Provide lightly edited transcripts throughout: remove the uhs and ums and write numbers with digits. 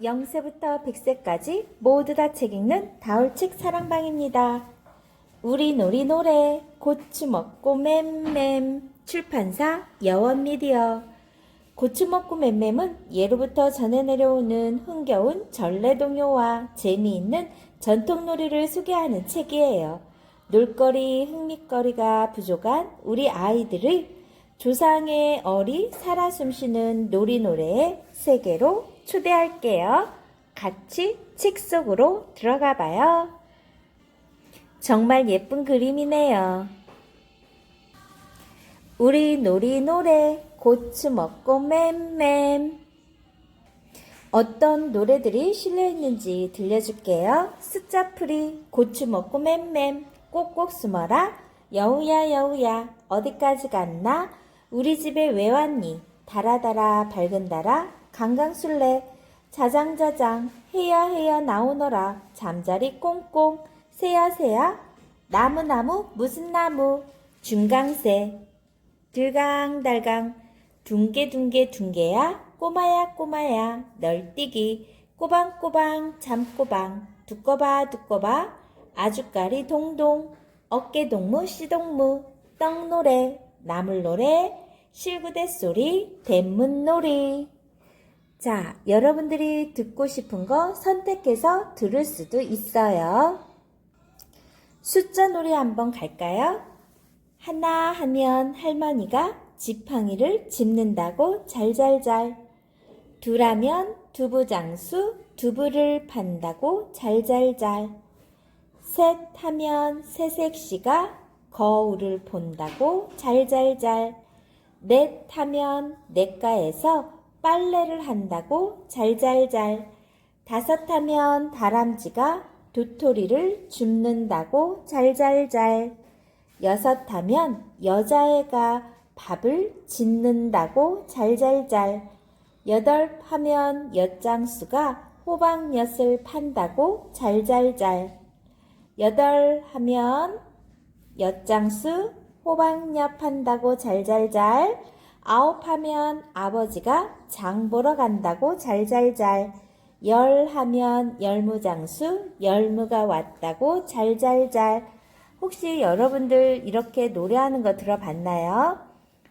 0세부터 100세까지 모두 다 책 읽는 다울책 사랑방입니다. 우리 놀이 노래 고추 먹고 맴맴 출판사 여원미디어. 고추 먹고 맴맴은 예로부터 전해 내려오는 흥겨운 전래동요와 재미있는 전통놀이를 소개하는 책이에요. 놀거리, 흥미거리가 부족한 우리 아이들의 조상의 어리 살아 숨쉬는 놀이노래의 세계로 초대할게요. 같이 책 속으로 들어가 봐요. 정말 예쁜 그림이네요. 우리 놀이 노래 고추 먹고 맴맴. 어떤 노래들이 실려있는지 들려줄게요. 숫자풀이 고추 먹고 맴맴 꼭꼭 숨어라 여우야 여우야 어디까지 갔나 우리 집에 왜 왔니 달아달아 밝은 달아 강강술래 자장자장 해야 해야 나오너라 잠자리 꽁꽁 새야 새야 나무나무 무슨 나무 중강새 들강달강 둥개둥개 둥개야 꼬마야 꼬마야 널뛰기 꼬방꼬방 잠꼬방 두꺼봐 두꺼봐 아주까리 동동 어깨동무 씨동무 떡노래 나물노래 실구대 소리 대문놀이. 자, 여러분들이 듣고 싶은 거 선택해서 들을 수도 있어요. 숫자 놀이 한번 갈까요? 하나 하면 할머니가 지팡이를 짚는다고 잘잘잘. 둘하면 두부장수 두부를 판다고 잘잘잘. 셋 하면 새색시가 거울을 본다고 잘잘잘. 넷 하면 냇가에서 빨래를 한다고 잘잘잘. 다섯 하면 다람쥐가 도토리를 줍는다고 잘잘잘. 여섯 하면 여자애가 밥을 짓는다고 잘잘잘. 여덟 하면 엿장수가 호박엿을 판다고 잘잘잘. 여덟 하면 엿장수 호박엿 판다고 잘잘잘. 아홉 하면 아버지가 장 보러 간다고 잘잘잘. 열 하면 열무장수 열무가 왔다고 잘잘잘. 혹시 여러분들 이렇게 노래하는 거 들어봤나요?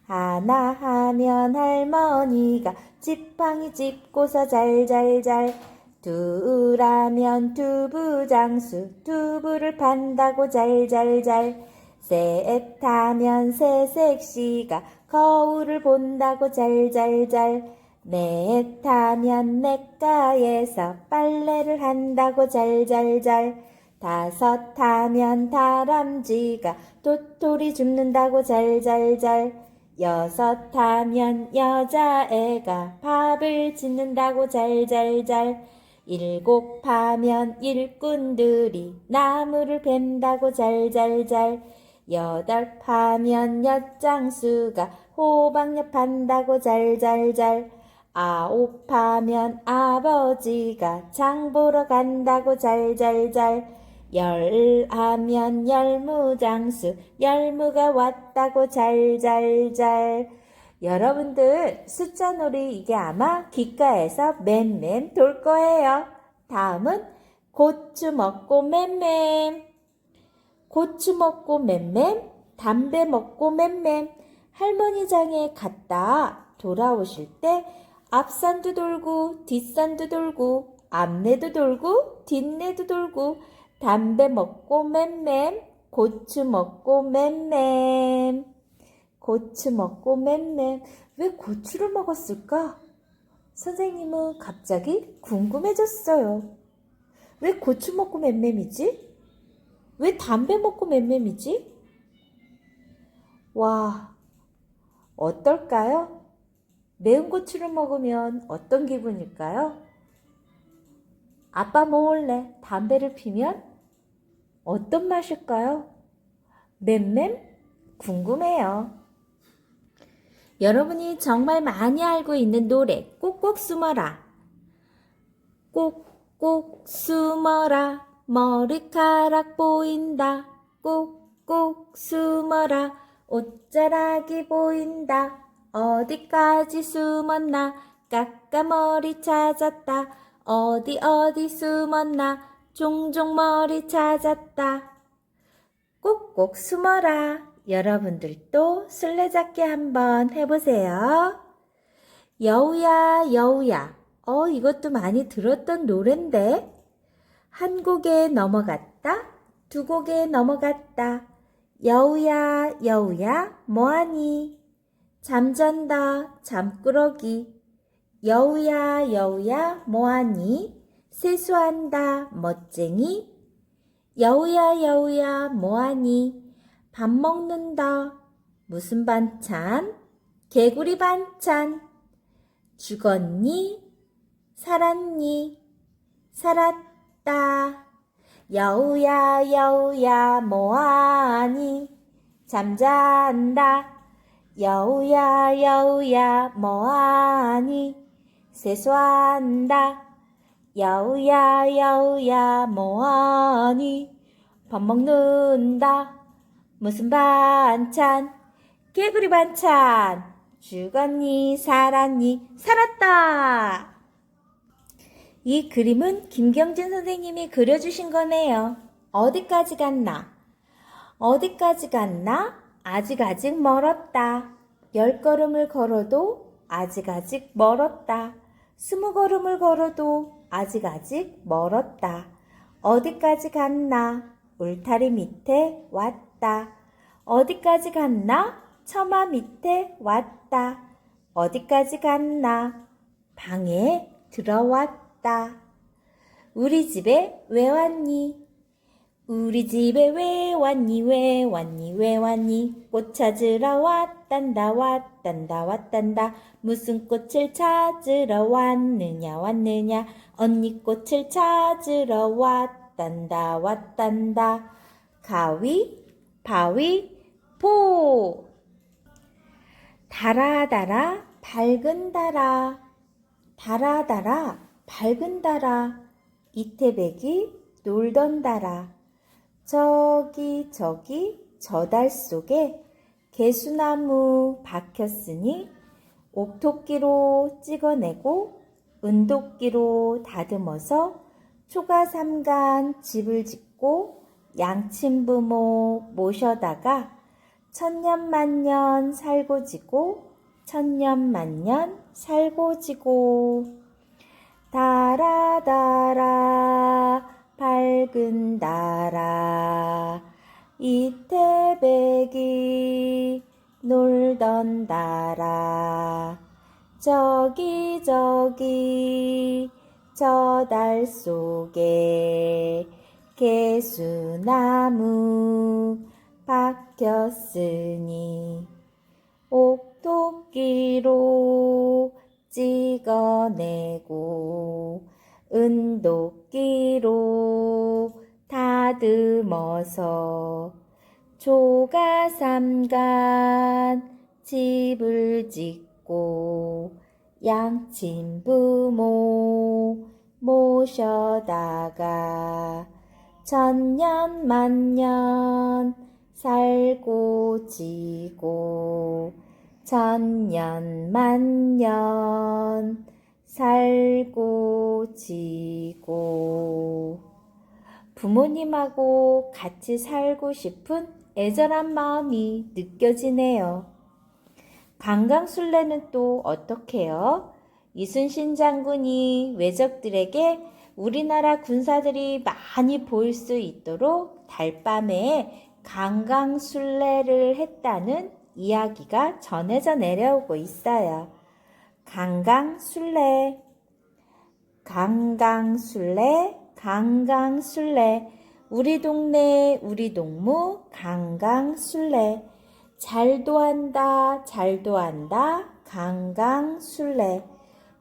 하나 하면 할머니가 지팡이 짚고서 잘잘잘. 둘 하면 두부장수 두부를 판다고 잘잘잘. 셋 하면 새색시가 거울을 본다고 잘잘잘. 넷 하면 냇가에서 빨래를 한다고 잘잘잘. 다섯 하면 다람쥐가 도토리 줍는다고 잘잘잘. 여섯 하면 여자애가 밥을 짓는다고 잘잘잘. 일곱 하면 일꾼들이 나무를 벤다고 잘잘잘. 여덟 하면 엿장수가 호박엿 판다고 잘잘잘. 아홉 하면 아버지가 장 보러 간다고 잘잘잘. 열 하면 열무장수 열무가 왔다고 잘잘잘. 여러분들 숫자놀이 이게 아마 귓가에서 맴맴 돌 거예요. 다음은 고추 먹고 맴맴. 고추 먹고 맴맴 담배 먹고 맴맴. 할머니 장에 갔다 돌아오실 때 앞산도 돌고 뒷산도 돌고 앞내도 돌고 뒷내도 돌고 담배 먹고 맴맴 고추 먹고 맴맴. 고추 먹고 맴맴. 왜 고추를 먹었을까? 선생님은 갑자기 궁금해졌어요. 왜 고추 먹고 맴맴이지? 왜 담배 먹고 맴맴이지? 와, 어떨까요? 매운 고추를 먹으면 어떤 기분일까요? 아빠 몰래 담배를 피면 어떤 맛일까요? 맴맴? 궁금해요. 여러분이 정말 많이 알고 있는 노래 꼭꼭 숨어라. 꼭꼭 숨어라 머리카락 보인다. 꼭꼭 숨어라 옷자락이 보인다. 어디까지 숨었나 깎아머리 찾았다. 어디 어디 숨었나 종종 머리 찾았다. 꼭꼭 숨어라. 여러분들도 술래잡기 한번 해보세요. 여우야 여우야. 이것도 많이 들었던 노랜데. 한 곡에 넘어갔다. 두 곡에 넘어갔다. 여우야 여우야 뭐하니? 잠잔다 잠꾸러기. 여우야 여우야 뭐하니? 세수한다 멋쟁이. 여우야 여우야 뭐하니? 밥 먹는다. 무슨 반찬? 개구리 반찬. 죽었니? 살았니? 살았다. 여우야 여우야 뭐하니? 잠잔다. 여우야 여우야 뭐하니? 세수한다. 여우야 여우야 뭐하니? 밥 먹는다. 무슨 반찬? 개구리 반찬. 죽었니? 살았니? 살았다. 이 그림은 김경진 선생님이 그려주신 거네요. 어디까지 갔나? 어디까지 갔나? 아직 멀었다. 10걸음을 걸어도 아직 멀었다. 20걸음을 걸어도 아직 멀었다. 어디까지 갔나? 울타리 밑에 왔다. 어디까지 갔나? 처마 밑에 왔다. 어디까지 갔나? 방에 들어왔다. 우리 집에 왜 왔니? 우리 집에 왜 왔니? 왜 왔니? 왜 왔니? 꽃 찾으러 왔단다. 왔단다. 왔단다. 무슨 꽃을 찾으러 왔느냐? 왔느냐? 언니 꽃을 찾으러 왔단다. 왔단다. 가위, 바위, 보. 달아 달아 밝은 달아. 달아 달아 밝은 달아. 이태백이 놀던 달아. 저기 저 달 속에 개수나무 박혔으니 옥토끼로 찍어내고 은도끼로 다듬어서 초가삼간 집을 짓고 양친부모 모셔다가 천년만년 살고 지고 천년만년 살고 지고. 달아 달아 밝은 달아. 이태백이 놀던 달아. 저기 저 달 속에 개수나무 박혔으니 옥토끼로 찍어내고 은도끼로 다듬어서 초가삼간 집을 짓고 양친부모 모셔다가 천년만년 살고 지고 천년만년 살고 지고. 부모님하고 같이 살고 싶은 애절한 마음이 느껴지네요. 강강술래는 또 어떻게요? 이순신 장군이 외적들에게 우리나라 군사들이 많이 보일 수 있도록 달밤에 강강술래를 했다는 이야기가 전해져 내려오고 있어요. 강강술래, 강강술래, 강강술래. 우리 동네 우리 동무 강강술래. 잘도 한다 잘도 한다 강강술래.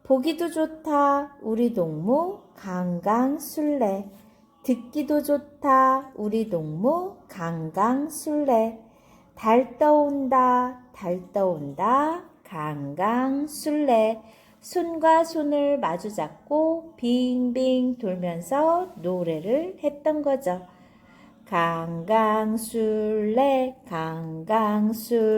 보기도 좋다 우리 동무 강강술래. 듣기도 좋다 우리 동무 강강술래. 달 떠온다 강강술래. 손과 손을 마주 잡고 빙빙 돌면서 노래를 했던 거죠. 강강술래 강강술래.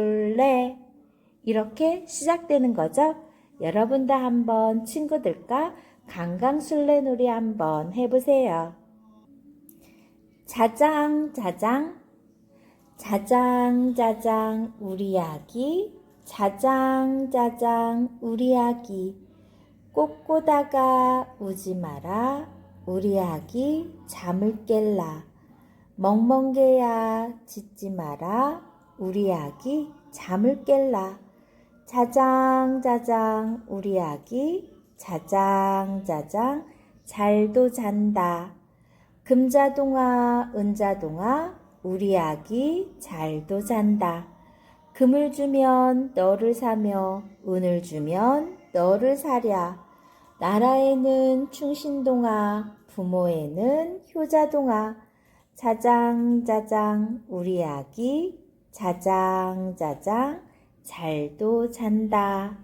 이렇게 시작되는 거죠. 여러분도 한번 친구들과 강강술래놀이 한번 해보세요. 자장 자장 자장 자장 우리 아기 자장 자장 우리 아기 꼿꼿하가 우지 마라 우리 아기 잠을 깰라 멍멍개야 짖지 마라 우리 아기 잠을 깰라 자장 자장 우리 아기 자장 자장 잘도 잔다 금자동아 은자동아 우리 아기 잘도 잔다 금을 주면 너를 사며 은을 주면 너를 사랴 나라에는 충신동아 부모에는 효자동아 자장 자장 우리 아기 자장 자장 잘도 잔다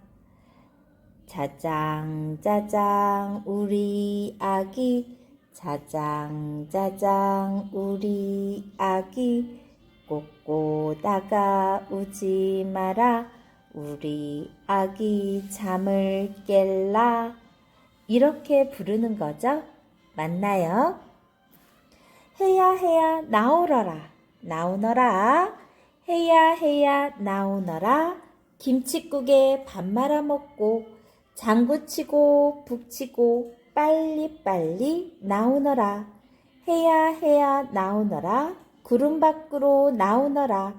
자장 자장 우리 아기 자장 자장 우리 아기 꼿꼿하가 우지 마라 우리 아기 잠을 깰라 이렇게 부르는 거죠? 맞나요? 해야 해야 나오너라 나오너라 해야 해야 나오너라 김칫국에 밥 말아 먹고 장구치고 북치고 빨리빨리 나오너라 해야 해야 나오너라 구름 밖으로 나오너라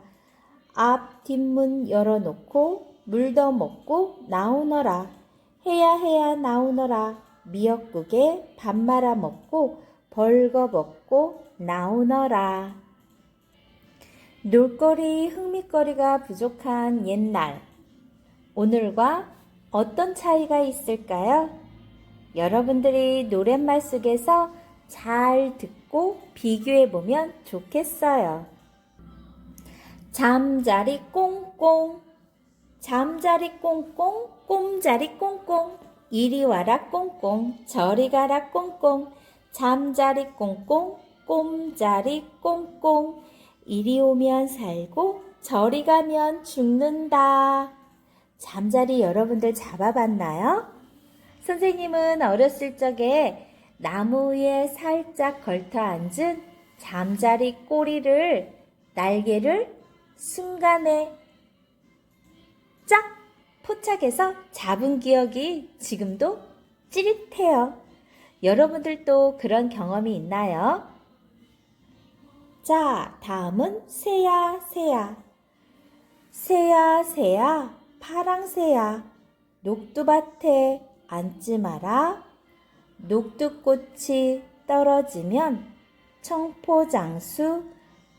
앞 뒷문 열어놓고 물더 먹고 나오너라 해야 해야 나오너라 미역국에 밥 말아 먹고 벌거벗고 나오너라 놀거리 흥미거리가 부족한 옛날 오늘과 어떤 차이가 있을까요? 여러분들이 노랫말 속에서 잘 듣고 비교해보면 좋겠어요. 잠자리 꽁꽁 잠자리 꽁꽁 꼼자리 꽁꽁 이리 와라 꽁꽁 저리 가라 꽁꽁 잠자리 꽁꽁 꼼자리 꽁꽁 이리 오면 살고 저리 가면 죽는다. 잠자리 여러분들 잡아봤나요? 선생님은 어렸을 적에 나무에 살짝 걸터 앉은 잠자리 꼬리를 날개를 순간에 쫙 포착해서 잡은 기억이 지금도 찌릿해요. 여러분들도 그런 경험이 있나요? 자, 다음은 새야 새야 새야 새야 파랑새야 녹두밭에 앉지 마라 녹두꽃이 떨어지면 청포장수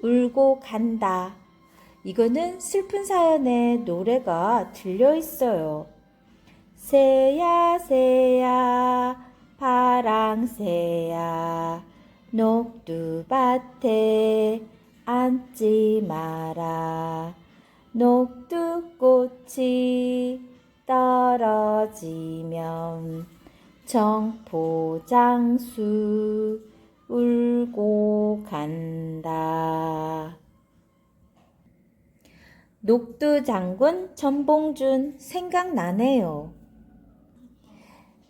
울고 간다. 이거는 슬픈 사연에 노래가 들려 있어요. 새야 새야 파랑새야 녹두밭에 앉지 마라 녹두꽃이 떨어지면 청포장수 울고 간다. 녹두장군 전봉준 생각나네요.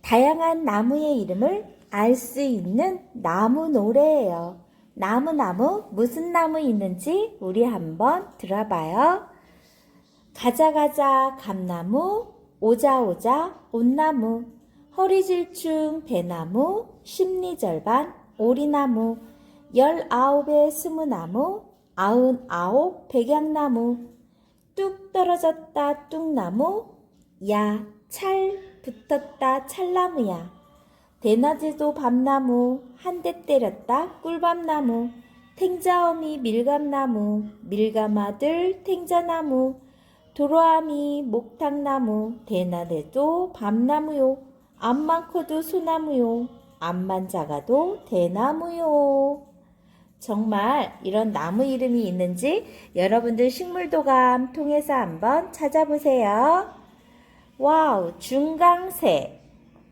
다양한 나무의 이름을 알 수 있는 나무 노래예요. 나무 무슨 나무 있는지 우리 한번 들어봐요. 가자 감나무 오자 온나무 허리질충 대나무 십리절반 오리나무 19의 스무나무 99 백양나무 뚝 떨어졌다 뚝나무 야 찰 붙었다 찰나무야 대낮에도 밤나무 한 대 때렸다 꿀밤나무 탱자어미 밀감나무 밀감아들 탱자나무 도로아미 목탕나무 대낮에도 밤나무요 암만 커도 소나무요 암만 작아도 대나무요. 정말 이런 나무 이름이 있는지 여러분들 식물도감 통해서 한번 찾아보세요. 와우, 중강새.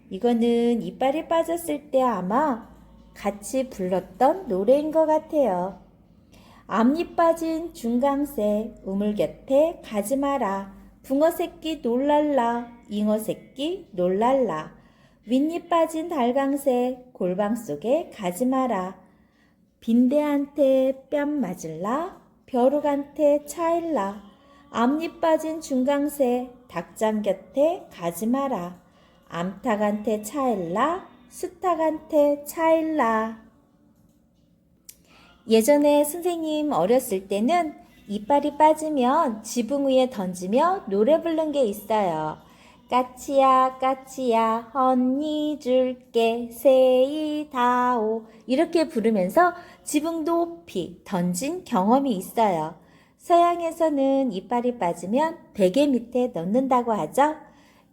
이거는 이빨이 빠졌을 때 아마 같이 불렀던 노래인 것 같아요. 앞니 빠진 중강새 우물 곁에 가지 마라. 붕어 새끼 놀랄라. 잉어 새끼 놀랄라. 윗잎 빠진 달강새 골방 속에 가지 마라. 빈대한테 뺨 맞을라. 벼룩한테 차일라. 앞잎 빠진 중강새 닭장 곁에 가지 마라. 암탉한테 차일라. 수탉한테 차일라. 예전에 선생님 어렸을 때는 이빨이 빠지면 지붕 위에 던지며 노래 부른 게 있어요. 까치야 까치야 언니 줄게 세이다오 이렇게 부르면서 지붕 높이 던진 경험이 있어요. 서양에서는 이빨이 빠지면 베개 밑에 넣는다고 하죠.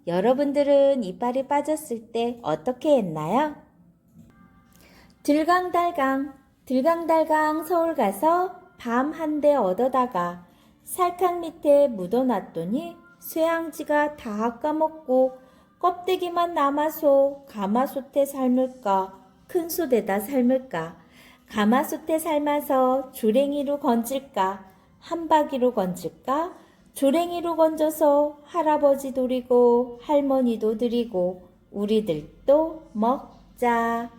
여러분들은 이빨이 빠졌을 때 어떻게 했나요? 들강달강 서울 가서 밤 한 대 얻어다가 살캉 밑에 묻어놨더니 쇠앙지가 다 까먹고 껍데기만 남아서 가마솥에 삶을까 큰 솥에다 삶을까 가마솥에 삶아서 조랭이로 건질까 한바기로 건질까 조랭이로 건져서 할아버지 드리고 할머니도 드리고 우리들도 먹자.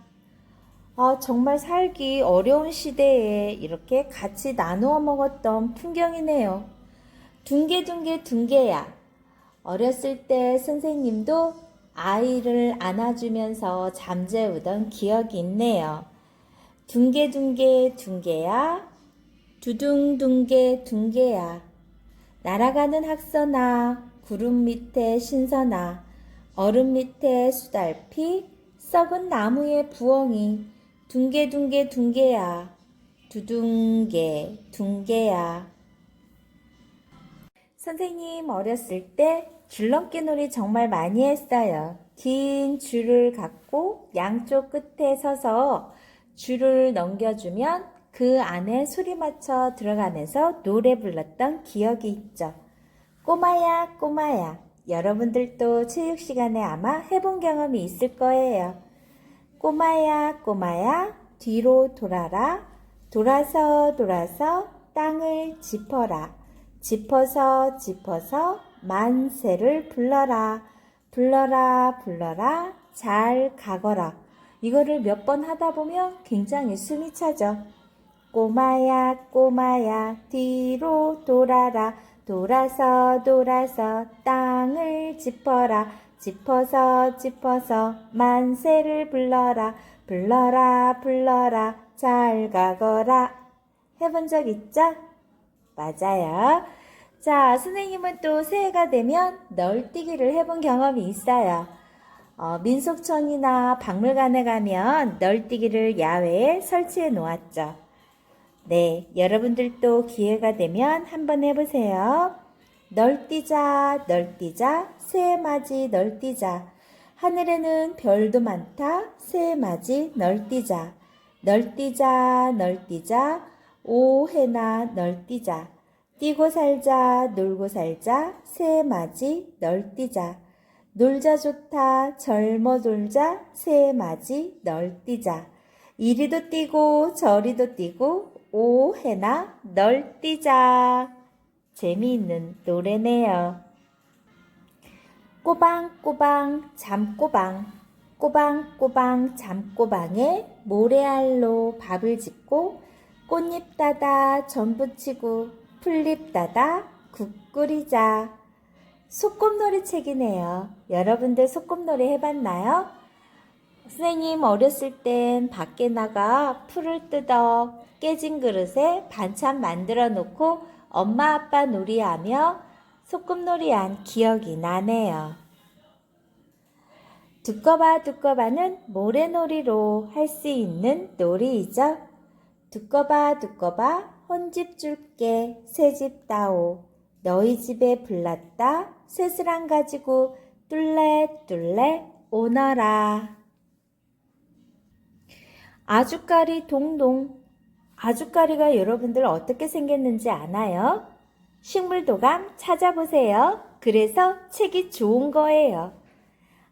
정말 살기 어려운 시대에 이렇게 같이 나누어 먹었던 풍경이네요. 둥개둥개 둥개야. 어렸을 때 선생님도 아이를 안아주면서 잠재우던 기억이 있네요. 둥개둥개 둥개야. 두둥둥개 둥개야. 날아가는 학선아. 구름 밑에 신선아. 얼음 밑에 수달피. 썩은 나무의 부엉이. 둥개둥개 둥개야. 두둥개 둥개야. 선생님 어렸을 때 줄넘기 놀이 정말 많이 했어요. 긴 줄을 갖고 양쪽 끝에 서서 줄을 넘겨주면 그 안에 소리 맞춰 들어가면서 노래 불렀던 기억이 있죠. 꼬마야 꼬마야. 여러분들도 체육 시간에 아마 해본 경험이 있을 거예요. 꼬마야 꼬마야 뒤로 돌아라. 돌아서 돌아서 땅을 짚어라. 짚어서 짚어서 만세를 불러라. 불러라 불러라 잘 가거라. 이거를 몇 번 하다 보면 굉장히 숨이 차죠. 꼬마야 꼬마야 뒤로 돌아라. 돌아서 돌아서 땅을 짚어라. 짚어서 짚어서 만세를 불러라. 불러라 불러라 잘 가거라. 해본 적 있죠? 맞아요. 자, 선생님은 또 새해가 되면 널뛰기를 해본 경험이 있어요. 민속촌이나 박물관에 가면 널뛰기를 야외에 설치해 놓았죠. 네, 여러분들도 기회가 되면 한번 해보세요. 널뛰자 널뛰자 새해맞이 널뛰자. 하늘에는 별도 많다 새해맞이 널뛰자. 널뛰자 널뛰자 오해나 널뛰자. 뛰고 살자 놀고 살자 새해맞이 널뛰자. 놀자 좋다 젊어 놀자 새해맞이 널뛰자. 이리도 뛰고 저리도 뛰고 오해나 널뛰자. 재미있는 노래네요. 꼬방꼬방 잠꼬방. 꼬방꼬방 잠꼬방에 모래알로 밥을 짓고 꽃잎 따다 전 부치고 풀잎 따다 국 끓이자. 소꿉놀이 책이네요. 여러분들 소꿉놀이 해봤나요? 선생님 어렸을 땐 밖에 나가 풀을 뜯어 깨진 그릇에 반찬 만들어 놓고 엄마 아빠 놀이하며 소꿉놀이한 기억이 나네요. 두꺼봐 두꺼봐는 모래놀이로 할 수 있는 놀이이죠. 두꺼봐 두꺼봐 혼집 줄게 새집 따오. 너희 집에 불났다 쇠스랑 가지고 뚫레뚫레 오너라. 아주까리 동동. 아주까리가 여러분들 어떻게 생겼는지 아나요? 식물도감 찾아보세요. 그래서 책이 좋은 거예요.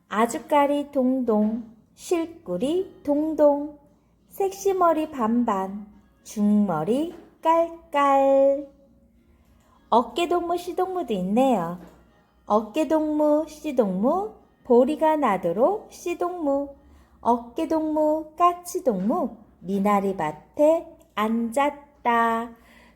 아주까리 동동, 실꾸리 동동, 섹시머리 반반, 중머리 깔깔. 어깨동무, 시동무도 있네요. 어깨동무, 시동무, 보리가 나도록 씨동무, 어깨동무, 까치동무, 미나리밭에 앉았다.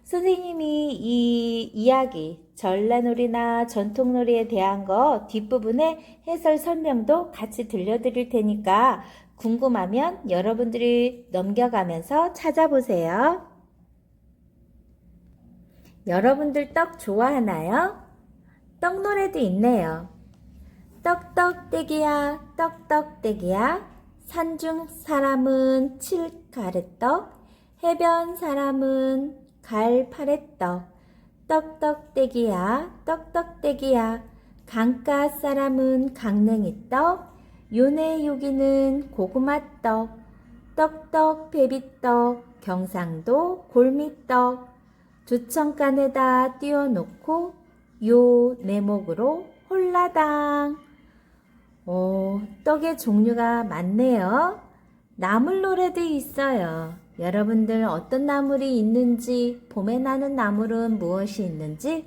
선생님이 이 이야기, 전라놀이나 전통놀이에 대한 거 뒷부분에 해설 설명도 같이 들려드릴 테니까 궁금하면 여러분들이 넘겨가면서 찾아보세요. 여러분들 떡 좋아하나요? 떡노래도 있네요. 떡떡대기야 떡떡대기야 산중 사람은 칠가래떡 해변 사람은 갈파래떡 떡떡대기야 떡떡대기야 강가 사람은 강냉이떡 요네 요기는 고구마떡 떡떡 베비떡 경상도 골미떡 두천간에다 띄워놓고 요 내목으로 홀라당. 떡의 종류가 많네요. 나물 노래도 있어요. 여러분들 어떤 나물이 있는지, 봄에 나는 나물은 무엇이 있는지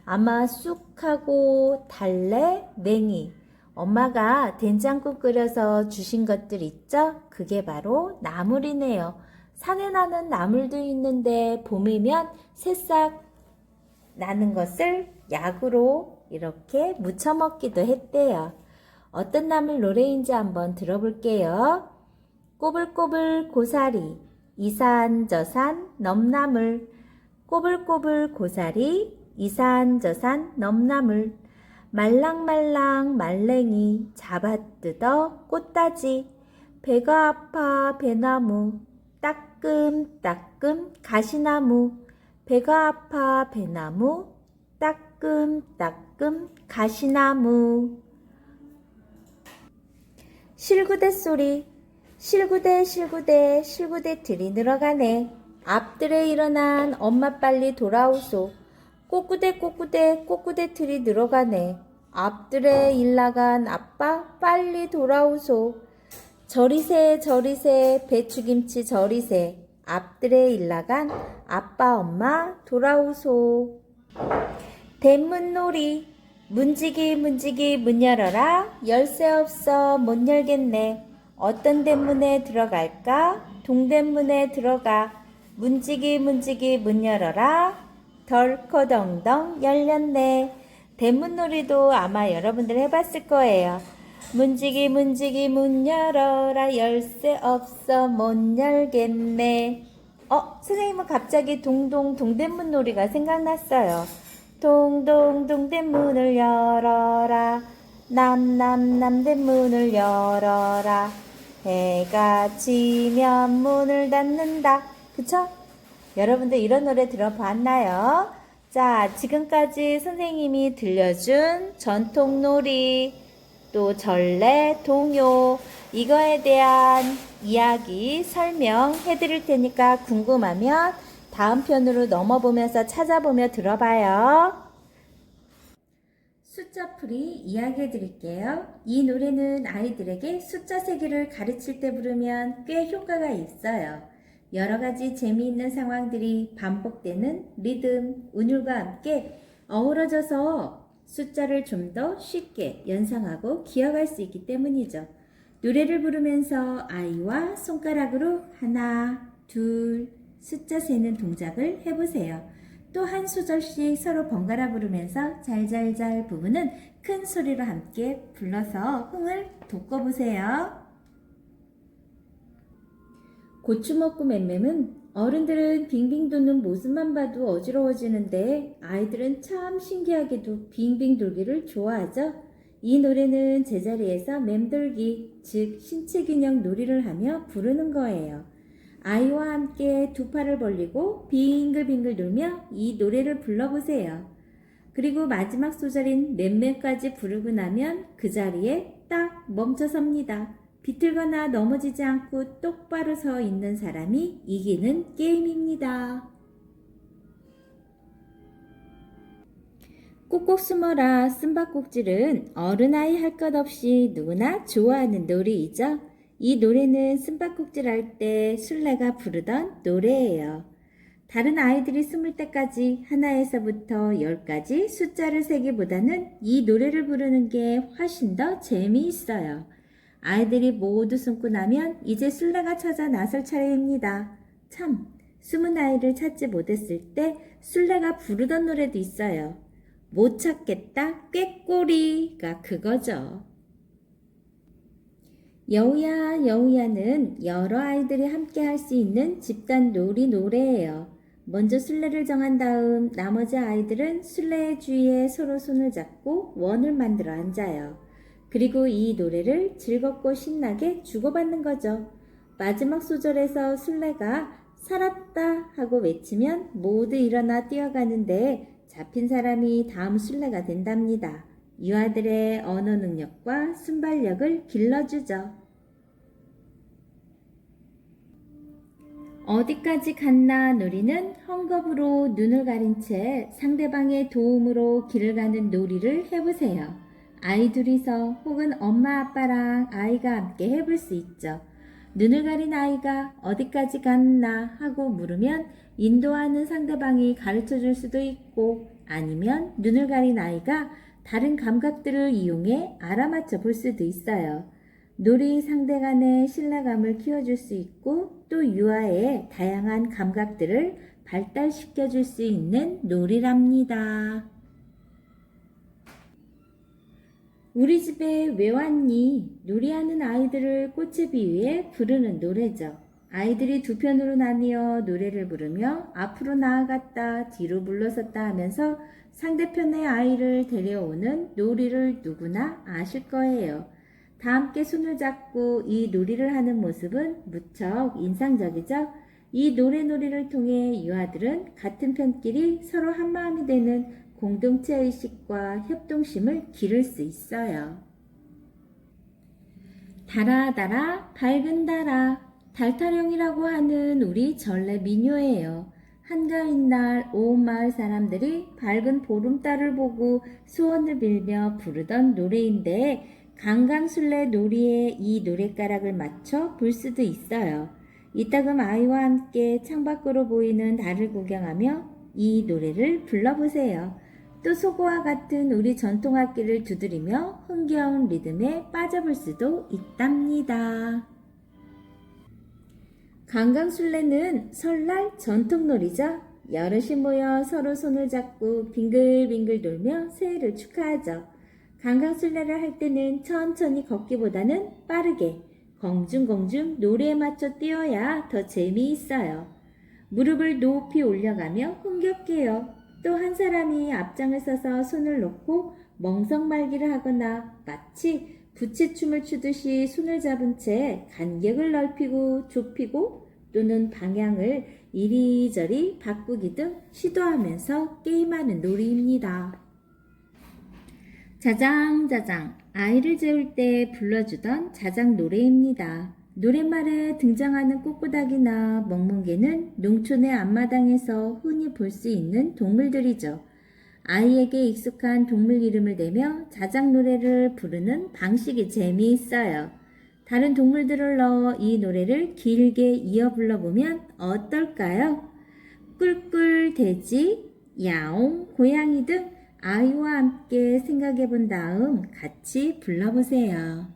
아마 쑥하고 달래, 냉이, 엄마가 된장국 끓여서 주신 것들 있죠? 그게 바로 나물이네요. 산에 나는 나물도 있는데 봄이면 새싹 나는 것을 약으로 이렇게 무쳐 먹기도 했대요. 어떤 나물 노래인지 한번 들어볼게요. 꼬불꼬불 고사리 이산저산 넘나물 꼬불꼬불 고사리 이산저산 넘나물 말랑말랑 말랭이 잡아뜯어 꽃다지 배가 아파 배나무 따끔따끔 가시나무 배가 아파 배나무 따끔따끔 가시나무 실구대 소리 실구대 실구대 실구대 들이 늘어가네 앞들에 일어난 엄마 빨리 돌아오소 꼬꾸대 꼬꾸대 꼬꾸대 들이 늘어가네 앞들에 일 나간 아빠 빨리 돌아오소 저리세 저리세 배추김치 저리세 앞들에 일 나간 아빠 엄마 돌아오소 대문놀이 문지기 문지기 문 열어라 열쇠 없어 못 열겠네 어떤 대문에 들어갈까 동대문에 들어가 문지기 문지기 문 열어라 덜커덩덩 열렸네 대문놀이도 아마 여러분들 해봤을 거예요. 문지기 문지기 문 열어라 열쇠 없어 못 열겠네. 선생님은 갑자기 동동 동대문 놀이가 생각났어요. 동동 동대문을 열어라 남남 남대문을 열어라 해가 지면 문을 닫는다. 그쵸? 여러분들 이런 노래 들어봤나요? 자, 지금까지 선생님이 들려준 전통놀이, 또 전래, 동요, 이거에 대한 이야기 설명해 드릴 테니까 궁금하면 다음 편으로 넘어보면서 찾아보며 들어봐요. 숫자풀이 이야기해 드릴게요. 이 노래는 아이들에게 숫자 세기를 가르칠 때 부르면 꽤 효과가 있어요. 여러 가지 재미있는 상황들이 반복되는 리듬, 운율과 함께 어우러져서 숫자를 좀 더 쉽게 연상하고 기억할 수 있기 때문이죠. 노래를 부르면서 아이와 손가락으로 하나, 둘, 숫자 세는 동작을 해보세요. 또 한 소절씩 서로 번갈아 부르면서 잘잘잘 부부는 큰 소리로 함께 불러서 흥을 돋궈보세요. 고추 먹고 맴맴은 어른들은 빙빙 도는 모습만 봐도 어지러워지는데 아이들은 참 신기하게도 빙빙 돌기를 좋아하죠. 이 노래는 제자리에서 맴돌기, 즉 신체균형 놀이를 하며 부르는 거예요. 아이와 함께 두 팔을 벌리고 빙글빙글 돌며 이 노래를 불러보세요. 그리고 마지막 소절인 맴맴까지 부르고 나면 그 자리에 딱 멈춰섭니다. 비틀거나 넘어지지 않고 똑바로 서 있는 사람이 이기는 게임입니다. 꼭꼭 숨어라 숨바꼭질은 어른아이 할 것 없이 누구나 좋아하는 놀이이죠. 이 노래는 숨바꼭질 할 때 술래가 부르던 노래예요. 다른 아이들이 숨을 때까지 하나에서부터 10까지 숫자를 세기보다는 이 노래를 부르는 게 훨씬 더 재미있어요. 아이들이 모두 숨고 나면 이제 술래가 찾아 나설 차례입니다. 참, 숨은 아이를 찾지 못했을 때 술래가 부르던 노래도 있어요. 못 찾겠다, 꾀꼬리가 그거죠. 여우야, 여우야는 여러 아이들이 함께 할 수 있는 집단 놀이 노래예요. 먼저 술래를 정한 다음 나머지 아이들은 술래의 주위에 서로 손을 잡고 원을 만들어 앉아요. 그리고 이 노래를 즐겁고 신나게 주고받는 거죠. 마지막 소절에서 술래가 살았다 하고 외치면 모두 일어나 뛰어가는데 잡힌 사람이 다음 술래가 된답니다. 유아들의 언어 능력과 순발력을 길러주죠. 어디까지 갔나 놀이는 헝겊으로 눈을 가린 채 상대방의 도움으로 길을 가는 놀이를 해보세요. 아이 둘이서 혹은 엄마 아빠랑 아이가 함께 해볼 수 있죠. 눈을 가린 아이가 어디까지 갔나 하고 물으면 인도하는 상대방이 가르쳐 줄 수도 있고 아니면 눈을 가린 아이가 다른 감각들을 이용해 알아맞혀 볼 수도 있어요. 놀이 상대 간의 신뢰감을 키워줄 수 있고 또 유아의 다양한 감각들을 발달시켜 줄 수 있는 놀이랍니다. 우리 집에 왜 왔니? 놀이하는 아이들을 꽃에 비유해 부르는 노래죠. 아이들이 두 편으로 나뉘어 노래를 부르며 앞으로 나아갔다 뒤로 물러섰다 하면서 상대편의 아이를 데려오는 놀이를 누구나 아실 거예요. 다 함께 손을 잡고 이 놀이를 하는 모습은 무척 인상적이죠. 이 놀이를 통해 유아들은 같은 편끼리 서로 한마음이 되는 공동체 의식과 협동심을 기를 수 있어요. 달아 밝은 달아 달타령이라고 하는 우리 전래 민요예요. 한가인 날 온 마을 사람들이 밝은 보름달을 보고 소원을 빌며 부르던 노래인데 강강술래 놀이에 이 노랫가락을 맞춰 볼 수도 있어요. 이따금 아이와 함께 창밖으로 보이는 달을 구경하며 이 노래를 불러보세요. 또 소고와 같은 우리 전통악기를 두드리며 흥겨운 리듬에 빠져볼 수도 있답니다. 강강술래는 설날 전통놀이죠. 여럿이 모여 서로 손을 잡고 빙글빙글 돌며 새해를 축하하죠. 강강술래를 할 때는 천천히 걷기보다는 빠르게 공중공중 노래에 맞춰 뛰어야 더 재미있어요. 무릎을 높이 올려가며 흥겹게요. 또 한 사람이 앞장을 서서 손을 놓고 멍석말기를 하거나 마치 부채춤을 추듯이 손을 잡은 채 간격을 넓히고 좁히고 또는 방향을 이리저리 바꾸기 등 시도하면서 게임하는 놀이입니다. 자장자장, 아이를 재울 때 불러주던 자장 노래입니다. 노랫말에 등장하는 꼬꼬닥이나 멍멍개는 농촌의 앞마당에서 흔히 볼 수 있는 동물들이죠. 아이에게 익숙한 동물 이름을 대며 자장 노래를 부르는 방식이 재미있어요. 다른 동물들을 넣어 이 노래를 길게 이어 불러보면 어떨까요? 꿀꿀 돼지, 야옹 고양이 등 아이와 함께 생각해 본 다음 같이 불러보세요.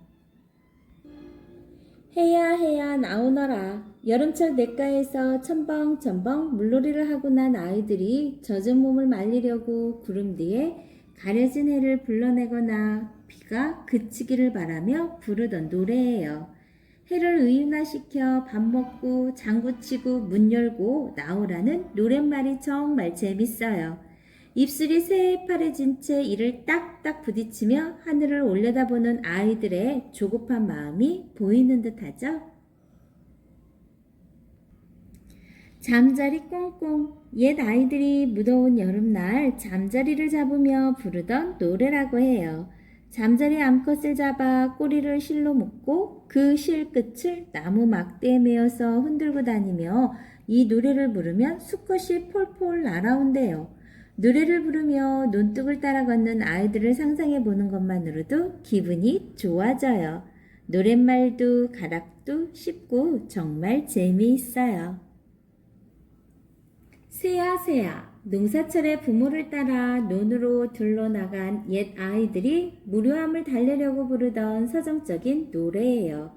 해야 나오너라. 여름철 냇가에서 첨벙첨벙 물놀이를 하고 난 아이들이 젖은 몸을 말리려고 구름 뒤에 가려진 해를 불러내거나 비가 그치기를 바라며 부르던 노래예요. 해를 의윤화시켜 밥 먹고 장구치고 문 열고 나오라는 노랫말이 정말 재밌어요. 입술이 새파래진 채 이를 딱딱 부딪히며 하늘을 올려다보는 아이들의 조급한 마음이 보이는 듯하죠. 잠자리 꽁꽁, 옛 아이들이 무더운 여름날 잠자리를 잡으며 부르던 노래라고 해요. 잠자리 암컷을 잡아 꼬리를 실로 묶고 그 실 끝을 나무 막대에 메어서 흔들고 다니며 이 노래를 부르면 수컷이 폴폴 날아온대요. 노래를 부르며 논둑을 따라 걷는 아이들을 상상해 보는 것만으로도 기분이 좋아져요. 노랫말도 가락도 쉽고 정말 재미있어요. 새야 새야 농사철에 부모를 따라 논으로 들러 나간 옛 아이들이 무료함을 달래려고 부르던 서정적인 노래예요.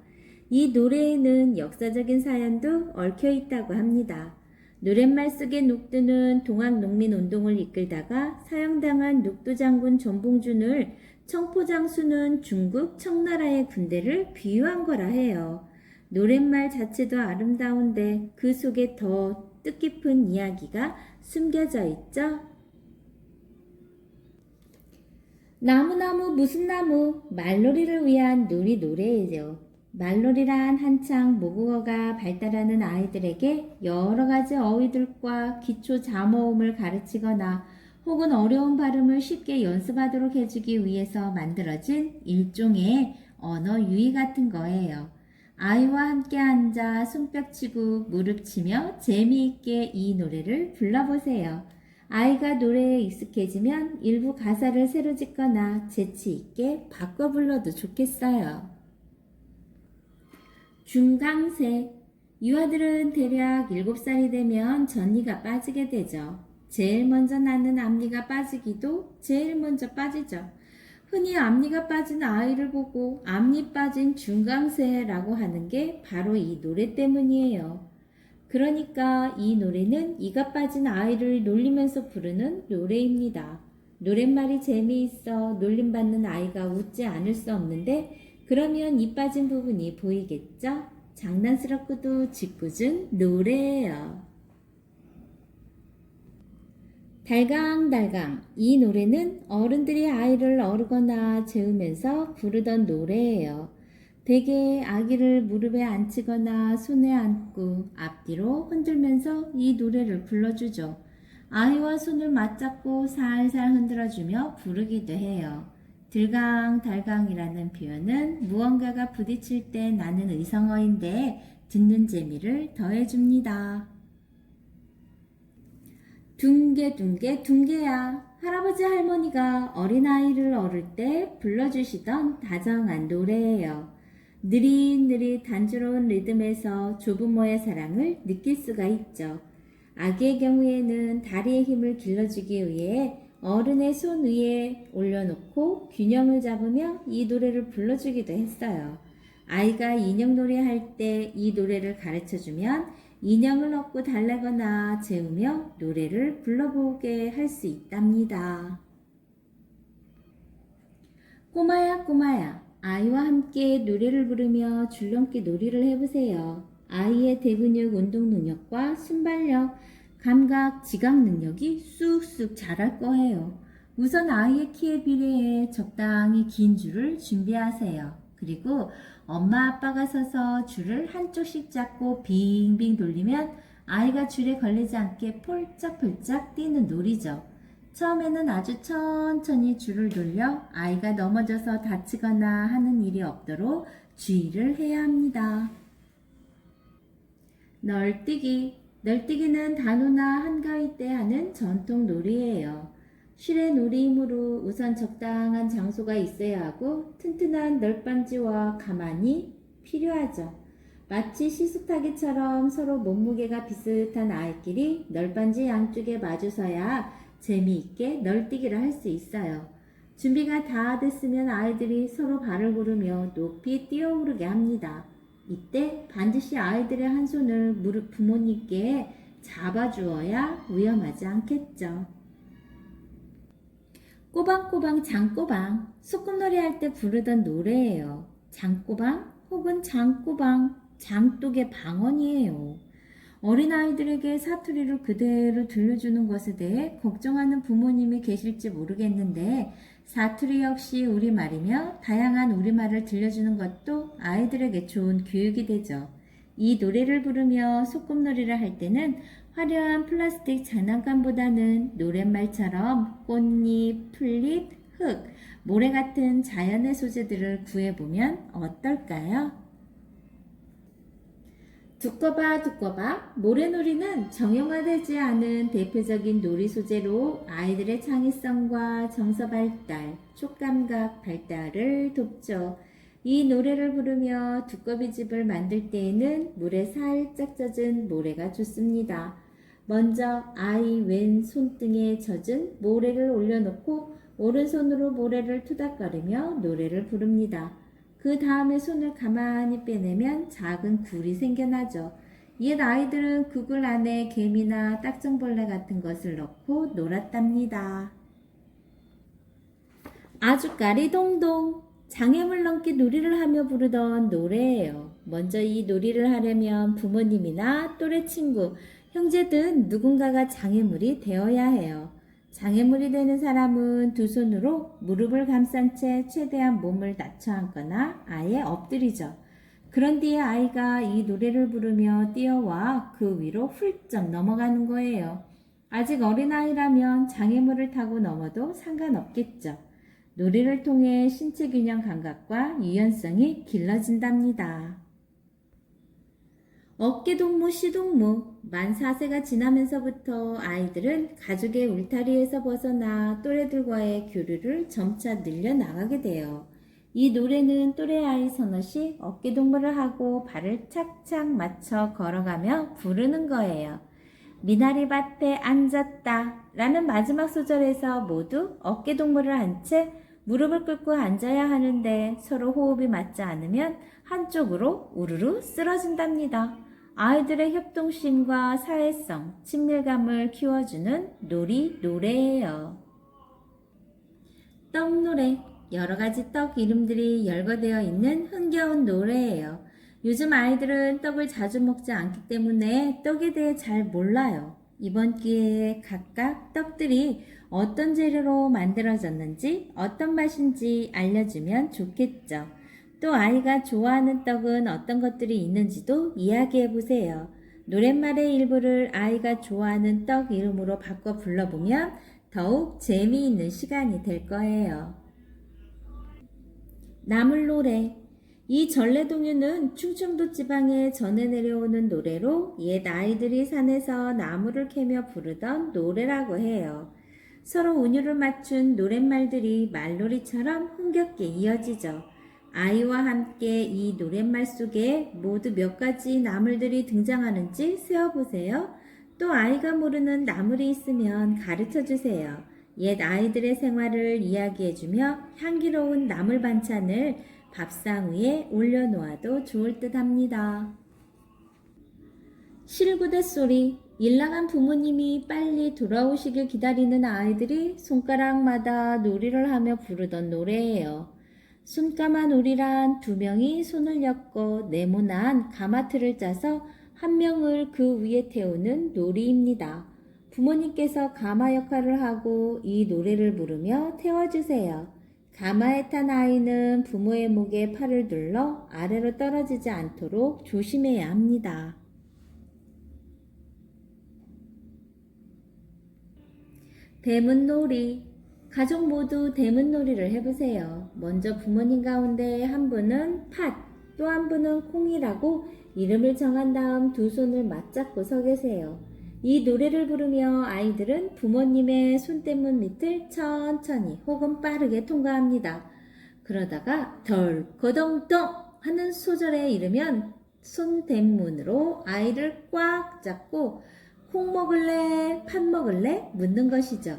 이 노래에는 역사적인 사연도 얽혀 있다고 합니다. 노랫말 속의 녹두는 동학농민운동을 이끌다가 사형당한 녹두 장군 전봉준을 청포장수는 중국 청나라의 군대를 비유한 거라 해요. 노랫말 자체도 아름다운데 그 속에 더 뜻깊은 이야기가 숨겨져 있죠. 나무나무 무슨 나무 말놀이를 위한 놀이 노래예요. 말놀이란 한창 모국어가 발달하는 아이들에게 여러 가지 어휘들과 기초 잠어음을 가르치거나 혹은 어려운 발음을 쉽게 연습하도록 해주기 위해서 만들어진 일종의 언어 유희 같은 거예요. 아이와 함께 앉아 손뼉치고 무릎치며 재미있게 이 노래를 불러보세요. 아이가 노래에 익숙해지면 일부 가사를 새로 짓거나 재치있게 바꿔 불러도 좋겠어요. 중강세. 유아들은 대략 7살이 되면 전이가 빠지게 되죠. 제일 먼저 낳는 앞니가 빠지기도 제일 먼저 빠지죠. 흔히 앞니가 빠진 아이를 보고 앞니 빠진 중강세라고 하는 게 바로 이 노래 때문이에요. 그러니까 이 노래는 이가 빠진 아이를 놀리면서 부르는 노래입니다. 노랫말이 재미있어 놀림받는 아이가 웃지 않을 수 없는데 그러면 이 빠진 부분이 보이겠죠? 장난스럽고도 짓궂은 노래예요. 달강달강. 이 노래는 어른들이 아이를 어르거나 재우면서 부르던 노래예요. 대개 아기를 무릎에 앉히거나 손에 안고 앞뒤로 흔들면서 이 노래를 불러주죠. 아이와 손을 맞잡고 살살 흔들어주며 부르기도 해요. 들강달강이라는 표현은 무언가가 부딪힐 때 나는 의성어인데 듣는 재미를 더해줍니다. 둥개둥개 둥개야. 할아버지 할머니가 어린아이를 어를 때 불러주시던 다정한 노래예요. 느릿느릿 단조로운 리듬에서 조부모의 사랑을 느낄 수가 있죠. 아기의 경우에는 다리의 힘을 길러주기 위해 어른의 손 위에 올려놓고 균형을 잡으며 이 노래를 불러주기도 했어요. 아이가 인형놀이 할 때 이 노래를 가르쳐주면 인형을 얻고 달래거나 재우며 노래를 불러보게 할 수 있답니다. 꼬마야 꼬마야. 아이와 함께 노래를 부르며 줄넘기 놀이를 해보세요. 아이의 대근육 운동 능력과 순발력, 감각, 지각 능력이 쑥쑥 자랄 거예요. 우선 아이의 키에 비례해 적당히 긴 줄을 준비하세요. 그리고 엄마 아빠가 서서 줄을 한쪽씩 잡고 빙빙 돌리면 아이가 줄에 걸리지 않게 폴짝폴짝 뛰는 놀이죠. 처음에는 아주 천천히 줄을 돌려 아이가 넘어져서 다치거나 하는 일이 없도록 주의를 해야 합니다. 널뛰기. 널뛰기는 단오나 한가위 때 하는 전통 놀이예요. 실의 놀이이므로 우선 적당한 장소가 있어야 하고 튼튼한 널빤지와 가만이 필요하죠. 마치 시수타기처럼 서로 몸무게가 비슷한 아이끼리 널빤지 양쪽에 마주서야 재미있게 널뛰기를 할 수 있어요. 준비가 다 됐으면 아이들이 서로 발을 구르며 높이 뛰어오르게 합니다. 이때 반드시 아이들의 한 손을 무릎 부모님께 잡아주어야 위험하지 않겠죠. 꼬방꼬방 장꼬방. 소꿉놀이 할 때 부르던 노래예요. 장꼬방 혹은 장꼬방, 장독의 방언이에요. 어린아이들에게 사투리를 그대로 들려주는 것에 대해 걱정하는 부모님이 계실지 모르겠는데 사투리 역시 우리말이며 다양한 우리말을 들려주는 것도 아이들에게 좋은 교육이 되죠. 이 노래를 부르며 소꿉놀이를 할 때는 화려한 플라스틱 장난감보다는 노랫말처럼 꽃잎, 풀잎, 흙, 모래 같은 자연의 소재들을 구해보면 어떨까요? 두꺼봐 두꺼봐. 모래놀이는 정형화되지 않은 대표적인 놀이 소재로 아이들의 창의성과 정서 발달, 촉감각 발달을 돕죠. 이 노래를 부르며 두꺼비집을 만들 때에는 물에 살짝 젖은 모래가 좋습니다. 먼저 아이 왼 손등에 젖은 모래를 올려놓고 오른손으로 모래를 투닥거리며 노래를 부릅니다. 그 다음에 손을 가만히 빼내면 작은 굴이 생겨나죠. 옛 아이들은 그 굴 안에 개미나 딱정벌레 같은 것을 넣고 놀았답니다. 아주까리 동동, 장애물 넘기 놀이를 하며 부르던 노래예요. 먼저 이 놀이를 하려면 부모님이나 또래 친구, 형제 등 누군가가 장애물이 되어야 해요. 장애물이 되는 사람은 두 손으로 무릎을 감싼 채 최대한 몸을 낮춰 앉거나 아예 엎드리죠. 그런 뒤에 아이가 이 노래를 부르며 뛰어와 그 위로 훌쩍 넘어가는 거예요. 아직 어린아이라면 장애물을 타고 넘어도 상관없겠죠. 놀이를 통해 신체 균형 감각과 유연성이 길러진답니다. 어깨동무, 시동무, 만 4세가 지나면서부터 아이들은 가족의 울타리에서 벗어나 또래들과의 교류를 점차 늘려나가게 돼요. 이 노래는 또래 아이 서너씩 어깨동무를 하고 발을 착착 맞춰 걸어가며 부르는 거예요. 미나리밭에 앉았다 라는 마지막 소절에서 모두 어깨동무를 한 채 무릎을 꿇고 앉아야 하는데 서로 호흡이 맞지 않으면 한쪽으로 우르르 쓰러진답니다. 아이들의 협동심과 사회성, 친밀감을 키워주는 노래예요. 떡노래, 여러 가지 떡 이름들이 열거되어 있는 흥겨운 노래예요. 요즘 아이들은 떡을 자주 먹지 않기 때문에 떡에 대해 잘 몰라요. 이번 기회에 각각 떡들이 어떤 재료로 만들어졌는지 어떤 맛인지 알려주면 좋겠죠. 또 아이가 좋아하는 떡은 어떤 것들이 있는지도 이야기해 보세요. 노랫말의 일부를 아이가 좋아하는 떡 이름으로 바꿔 불러보면 더욱 재미있는 시간이 될 거예요. 나물노래. 이 전래동요는 충청도 지방에 전해 내려오는 노래로 옛 아이들이 산에서 나무를 캐며 부르던 노래라고 해요. 서로 운율을 맞춘 노랫말들이 말놀이처럼 흥겹게 이어지죠. 아이와 함께 이 노랫말 속에 모두 몇 가지 나물들이 등장하는지 세어보세요. 또 아이가 모르는 나물이 있으면 가르쳐 주세요. 옛 아이들의 생활을 이야기해주며 향기로운 나물 반찬을 밥상 위에 올려놓아도 좋을 듯 합니다. 실구대 소리, 일 나간 부모님이 빨리 돌아오시길 기다리는 아이들이 손가락마다 놀이를 하며 부르던 노래예요. 손까만 오리란 두 명이 손을 엮고 네모난 가마틀을 짜서 한 명을 그 위에 태우는 놀이입니다. 부모님께서 가마 역할을 하고 이 노래를 부르며 태워주세요. 가마에 탄 아이는 부모의 목에 팔을 둘러 아래로 떨어지지 않도록 조심해야 합니다. 대문놀이. 가족 모두 대문놀이를 해보세요. 먼저 부모님 가운데 한 분은 팥, 또 한 분은 콩이라고 이름을 정한 다음 두 손을 맞잡고 서 계세요. 이 노래를 부르며 아이들은 부모님의 손대문 밑을 천천히 혹은 빠르게 통과합니다. 그러다가 덜거덩덩 하는 소절에 이르면 손대문으로 아이를 꽉 잡고 콩 먹을래, 팥 먹을래 묻는 것이죠.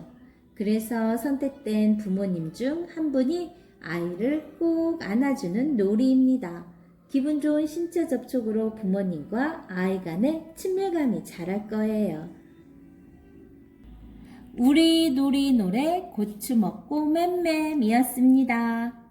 그래서 선택된 부모님 중 한 분이 아이를 꼭 안아주는 놀이입니다. 기분 좋은 신체 접촉으로 부모님과 아이 간의 친밀감이 자랄 거예요. 우리 놀이 노래 고추 먹고 맴맴이었습니다.